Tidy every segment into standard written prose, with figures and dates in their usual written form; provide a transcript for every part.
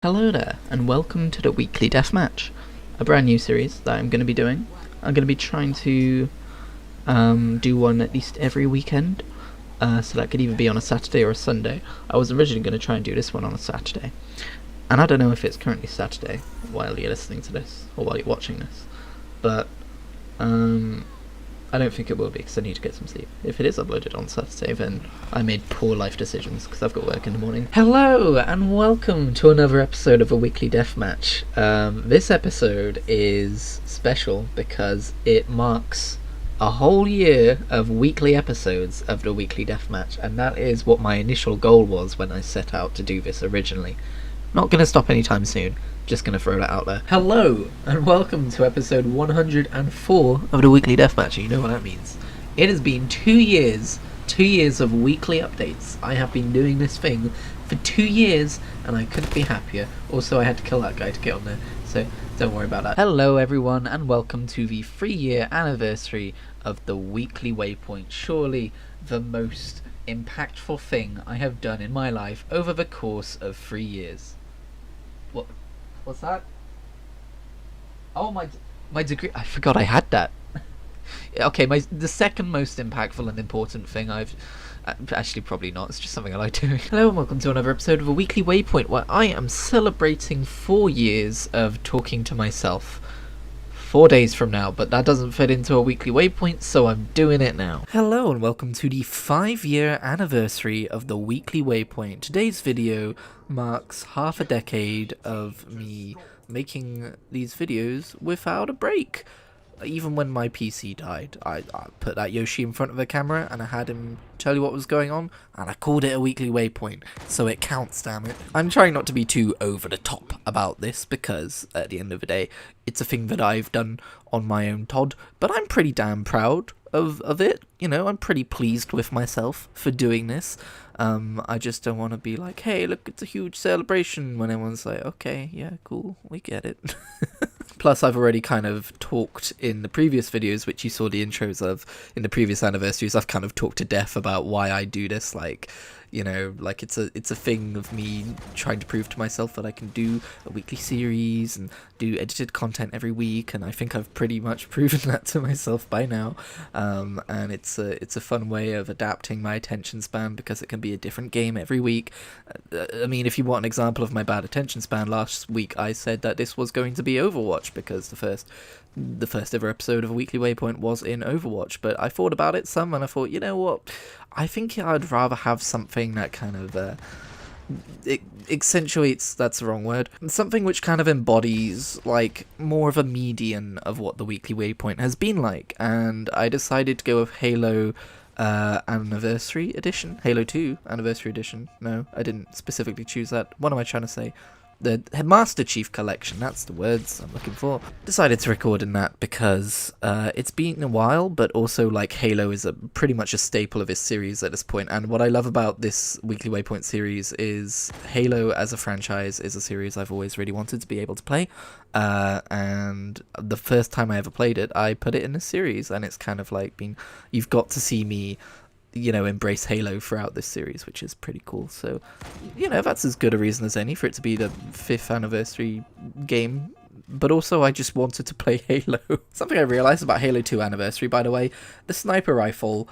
Hello there, and welcome to the Weekly Deathmatch, a brand new series that I'm going to be doing. I'm going to be trying to do one at least every weekend, so that could either be on a Saturday or a Sunday. I was originally going to try and do this one on a Saturday, and I don't know if it's currently Saturday while you're listening to this, or while you're watching this, but I don't think it will be, because I need to get some sleep. If it is uploaded on Saturday, then I made poor life decisions, because I've got work in the morning. Hello, and welcome to another episode of A Weekly Deathmatch. This episode is special, because it marks a whole year of weekly episodes of The Weekly Deathmatch, and that is what my initial goal was when I set out to do this originally. Not going to stop anytime soon. Just going to throw that out there. Hello, and welcome to episode 104 of the Weekly Deathmatch. You know what that means. It has been 2 years of weekly updates. I have been doing this thing for 2 years, and I couldn't be happier. Also, I had to kill that guy to get on there, so don't worry about that. Hello, everyone, and welcome to the 3-year anniversary of the Weekly Waypoint. Surely the most impactful thing I have done in my life over the course of 3 years. What's that? Oh, my degree. I forgot I had that. Okay, the second most impactful and important thing I've... actually, probably not. It's just something I like doing. Hello and welcome to another episode of A Weekly Waypoint, where I am celebrating 4 years of talking to myself. 4 days from now, but that doesn't fit into a Weekly Waypoint, so I'm doing it now. Hello and welcome to the 5-year anniversary of the Weekly Waypoint. Today's video marks half a decade of me making these videos without a break. Even when my PC died, I put that Yoshi in front of the camera and I had him tell you what was going on, and I called it a Weekly Waypoint, so it counts, damn it. I'm trying not to be too over the top about this, because at the end of the day, it's a thing that I've done on my own Todd, but I'm pretty damn proud of it. You know, I'm pretty pleased with myself for doing this. I just don't want to be like, hey, look, it's a huge celebration, when everyone's like, okay, yeah, cool, we get it. Plus, I've already kind of talked in the previous videos, which you saw the intros of in the previous anniversaries. I've kind of talked to death about why I do this, like, you know, like it's a thing of me trying to prove to myself that I can do a weekly series and do edited content every week, and I think I've pretty much proven that to myself by now. And it's a fun way of adapting my attention span, because it can be a different game every week. I mean, if you want an example of my bad attention span, last week I said that this was going to be Overwatch, because the first ever episode of A Weekly Waypoint was in Overwatch, but I thought about it some, and I thought, you know what, I think I'd rather have something that kind of it accentuates, that's the wrong word, something which kind of embodies like more of a median of what the Weekly Waypoint has been like, and I decided to go with Halo Anniversary Edition, Halo 2 Anniversary Edition. No, I didn't specifically choose that. What am I trying to say? The Master Chief Collection, that's the words I'm looking for. Decided to record in that because it's been a while, but also like Halo is pretty much a staple of this series at this point. And what I love about this Weekly Waypoint series is Halo as a franchise is a series I've always really wanted to be able to play. And the first time I ever played it, I put it in a series, and it's kind of like you've got to see me, you know, embrace Halo throughout this series, which is pretty cool. So, you know, that's as good a reason as any for it to be the 5th anniversary game. But also, I just wanted to play Halo. Something I realized about Halo 2 Anniversary, by the way, the sniper rifle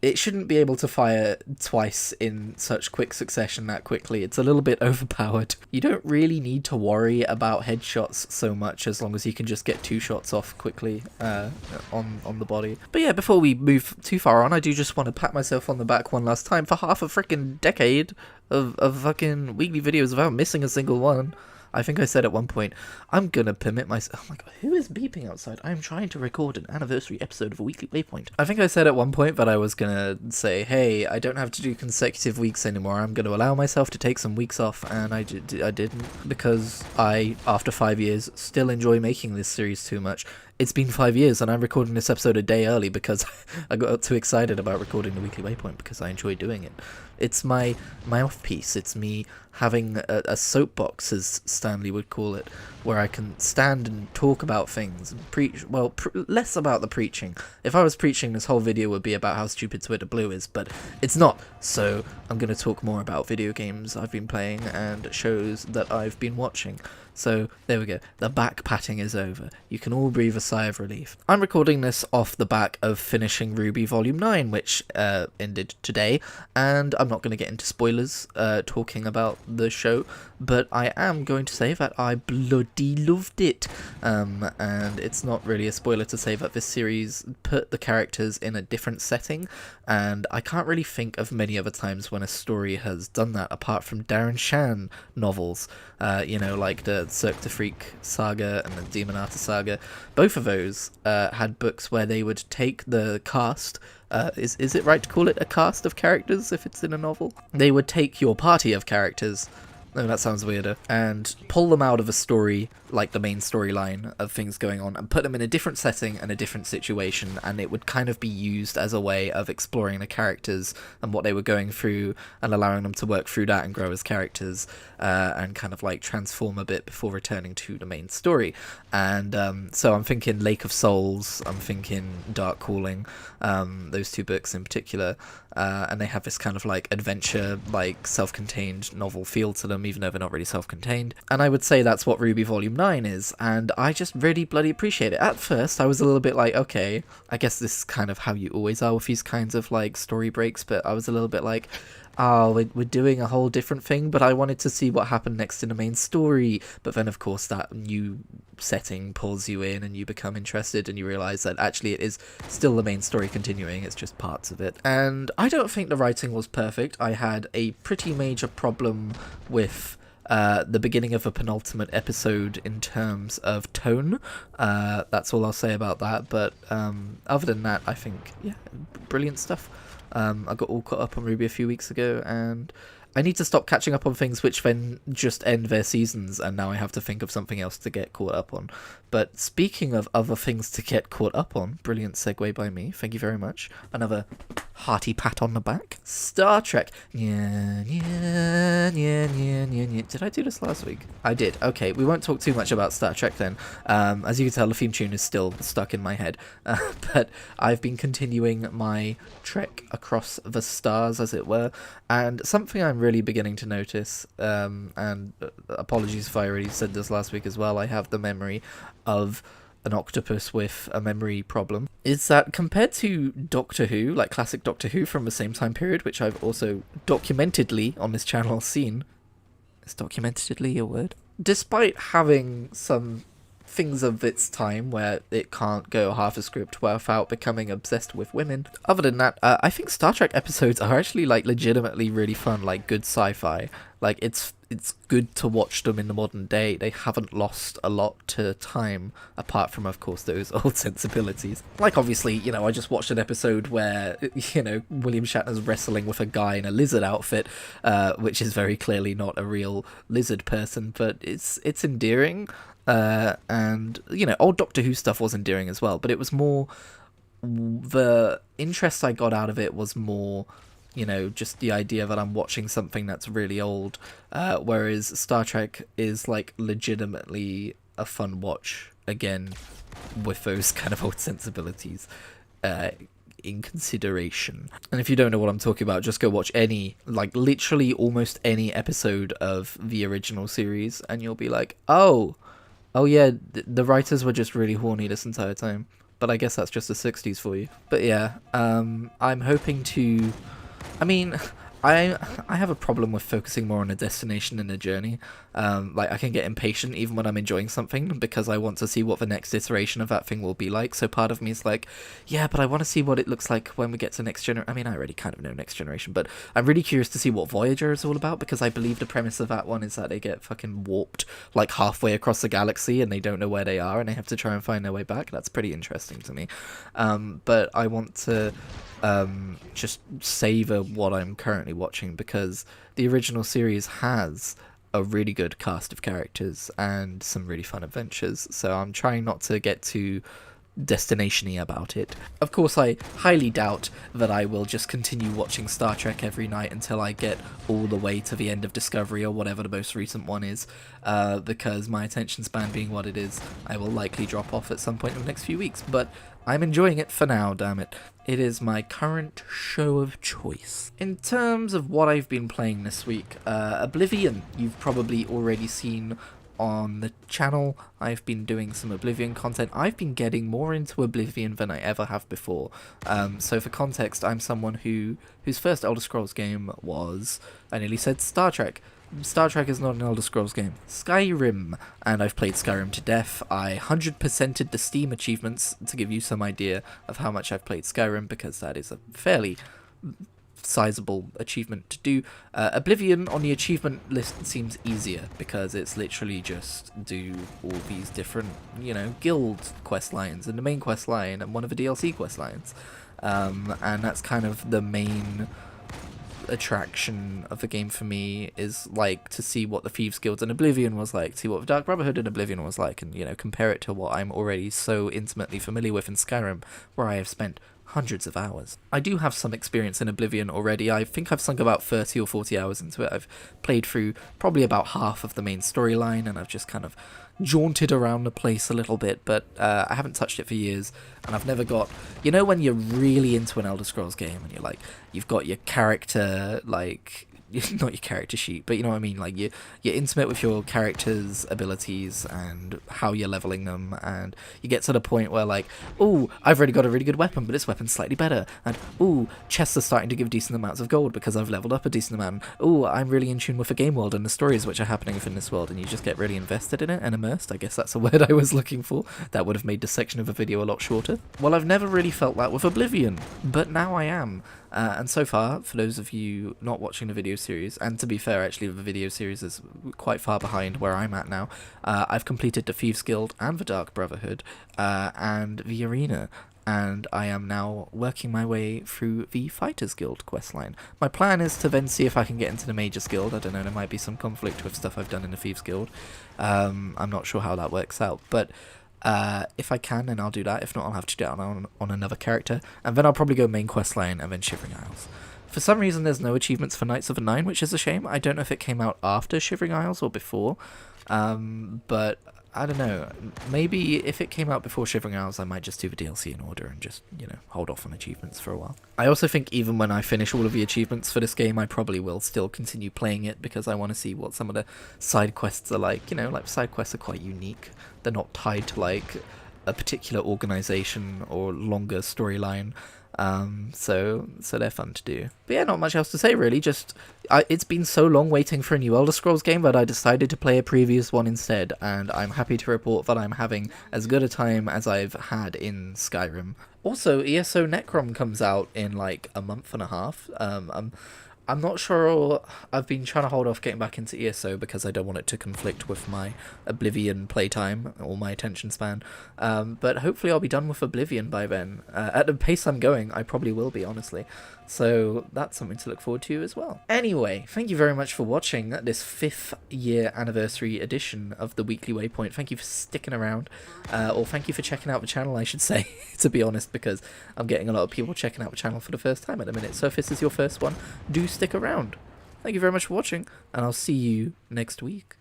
it shouldn't be able to fire twice in such quick succession that quickly. It's a little bit overpowered. You don't really need to worry about headshots so much, as long as you can just get 2 shots off quickly on the body. But yeah, before we move too far on, I do just want to pat myself on the back one last time for half a freaking decade of fucking weekly videos without missing a single one. I think I said at one point, I'm gonna permit myself... Oh my god, who is beeping outside? I'm trying to record an anniversary episode of A Weekly Waypoint. I think I said at one point that I was gonna say, hey, I don't have to do consecutive weeks anymore. I'm gonna allow myself to take some weeks off, and I didn't, because I, after 5 years, still enjoy making this series too much. it's been 5 years and I'm recording this episode a day early because I got too excited about recording the weekly Waypoint because I enjoy doing it. It's my mouthpiece. It's me having a soapbox, as Stanley would call it, where I can stand and talk about things and preach. Well, less about the preaching. If I was preaching, this whole video would be about how stupid Twitter Blue is, but it's not. So I'm going to talk more about video games I've been playing and shows that I've been watching. So there we go. The back patting is over. You can all breathe a sigh of relief. I'm recording this off the back of finishing RWBY Volume 9, which ended today, and I'm not going to get into spoilers talking about the show, but I am going to say that I bloody loved it. And it's not really a spoiler to say that this series put the characters in a different setting, and I can't really think of many other times when a story has done that apart from Darren Shan novels, like the Cirque du Freak saga and the Demon Artist saga. Both of those had books where they would take the cast, is it right to call it a cast of characters if it's in a novel? They would take your party of characters, no, that sounds weirder, and pull them out of a story, like the main storyline of things going on, and put them in a different setting and a different situation, and it would kind of be used as a way of exploring the characters and what they were going through, and allowing them to work through that and grow as characters, and kind of like transform a bit before returning to the main story. And so I'm thinking Lake of Souls, I'm thinking Dark Calling, those two books in particular, and they have this kind of like adventure, like self-contained novel feel to them, even though they're not really self-contained. And I would say that's what RWBY Volume 9 is, and I just really bloody appreciate it. At first I was a little bit like, okay, I guess this is kind of how you always are with these kinds of like story breaks, but I was a little bit like, oh, we're doing a whole different thing, but I wanted to see what happened next in the main story. But then of course that new setting pulls you in and you become interested and you realise that actually it is still the main story continuing, it's just parts of it. And I don't think the writing was perfect. I had a pretty major problem with the beginning of a penultimate episode in terms of tone. That's all I'll say about that, but other than that, I think, yeah, brilliant stuff. I got all caught up on RWBY a few weeks ago, and I need to stop catching up on things which then just end their seasons, and now I have to think of something else to get caught up on. But speaking of other things to get caught up on, brilliant segue by me, thank you very much. Another hearty pat on the back. Star Trek. Yeah. Did I do this last week? I did. Okay, we won't talk too much about Star Trek then. As you can tell, the theme tune is still stuck in my head. But I've been continuing my trek across the stars, as it were, and something I'm really beginning to notice, and apologies if I already said this last week as well, I have the memory of an octopus with a memory problem, is that compared to Doctor Who, like classic Doctor Who from the same time period, which I've also documentedly on this channel seen, is documentedly a word? Despite having some things of its time where it can't go half a script without becoming obsessed with women, other than that, I think Star Trek episodes are actually like legitimately really fun, like good sci-fi. Like it's good to watch them in the modern day. They haven't lost a lot to time, apart from of course those old sensibilities. Like obviously, I just watched an episode where, William Shatner's wrestling with a guy in a lizard outfit, which is very clearly not a real lizard person, but it's endearing. And old Doctor Who stuff was endearing as well, but it was more, the interest I got out of it was more, just the idea that I'm watching something that's really old, whereas Star Trek is like legitimately a fun watch, again, with those kind of old sensibilities in consideration. And if you don't know what I'm talking about, just go watch literally almost any episode of the original series, and you'll be like, oh yeah, the writers were just really horny this entire time. But I guess that's just the 60s for you. But yeah, I'm hoping to... I have a problem with focusing more on a destination than a journey. I can get impatient even when I'm enjoying something because I want to see what the next iteration of that thing will be like. So part of me is like, yeah, but I want to see what it looks like when we get to Next Generation. I already kind of know Next Generation, but I'm really curious to see what Voyager is all about, because I believe the premise of that one is that they get fucking warped like halfway across the galaxy and they don't know where they are and they have to try and find their way back. That's pretty interesting to me. But I want to just savor what I'm currently watching, because the original series has a really good cast of characters and some really fun adventures, so I'm trying not to get too destination-y about it. Of course, I highly doubt that I will just continue watching Star Trek every night until I get all the way to the end of Discovery or whatever the most recent one is, because my attention span being what it is, I will likely drop off at some point in the next few weeks, but I'm enjoying it for now, damn it. It is my current show of choice. In terms of what I've been playing this week, Oblivion, you've probably already seen on the channel. I've been doing some Oblivion content. I've been getting more into Oblivion than I ever have before. So for context, I'm someone whose first Elder Scrolls game was, I nearly said Star Trek. Star Trek is not an Elder Scrolls game. Skyrim, and I've played Skyrim to death. I 100%ed the Steam achievements to give you some idea of how much I've played Skyrim, because that is a fairly sizable achievement to do. Oblivion on the achievement list seems easier, because it's literally just do all these different, guild quest lines, and the main quest line, and one of the DLC quest lines. And that's kind of the main attraction of the game for me, is like to see what the Thieves Guild and Oblivion was like, see what the Dark Brotherhood and Oblivion was like, and compare it to what I'm already so intimately familiar with in Skyrim, where I have spent hundreds of hours. I do have some experience in Oblivion already. I think I've sunk about 30 or 40 hours into it. I've played through probably about half of the main storyline, and I've just kind of jaunted around the place a little bit, but I haven't touched it for years, and I've never got, when you're really into an Elder Scrolls game, and you're like, you've got your character, like, not your character sheet, but you know what I mean, like you're intimate with your character's abilities and how you're leveling them, and you get to the point where like, oh, I've already got a really good weapon, but this weapon's slightly better, and oh, chests are starting to give decent amounts of gold because I've leveled up a decent amount. Oh, I'm really in tune with the game world and the stories which are happening within this world, and you just get really invested in it and immersed. I guess that's a word I was looking for. That would have made this section of the video a lot shorter. Well, I've never really felt that with Oblivion, but now I am. And so far, for those of you not watching the video series, and to be fair, actually, the video series is quite far behind where I'm at now, I've completed the Thieves Guild and the Dark Brotherhood, and the Arena, and I am now working my way through the Fighters Guild questline. My plan is to then see if I can get into the Mages Guild. I don't know, there might be some conflict with stuff I've done in the Thieves Guild. I'm not sure how that works out, but if I can, then I'll do that. If not, I'll have to do it on another character, and then I'll probably go main quest line and then Shivering Isles. For some reason, there's no achievements for Knights of the Nine, which is a shame. I don't know if it came out after Shivering Isles or before, but I don't know. Maybe if it came out before Shivering Isles, I might just do the DLC in order and just, hold off on achievements for a while. I also think even when I finish all of the achievements for this game, I probably will still continue playing it, because I want to see what some of the side quests are like. Like side quests are quite unique. They're not tied to like a particular organization or longer storyline. So they're fun to do. But yeah, not much else to say really, just it's been so long waiting for a new Elder Scrolls game that I decided to play a previous one instead, and I'm happy to report that I'm having as good a time as I've had in Skyrim. Also, ESO Necrom comes out in like a month and a half. I'm not sure. I've been trying to hold off getting back into ESO because I don't want it to conflict with my Oblivion playtime or my attention span. But hopefully I'll be done with Oblivion by then. At the pace I'm going, I probably will be, honestly. So that's something to look forward to as well. Anyway, thank you very much for watching this 5th year anniversary edition of the Weekly Waypoint. Thank you for sticking around, or thank you for checking out the channel, I should say, to be honest, because I'm getting a lot of people checking out the channel for the first time at the minute. So if this is your first one, do stick around. Thank you very much for watching, and I'll see you next week.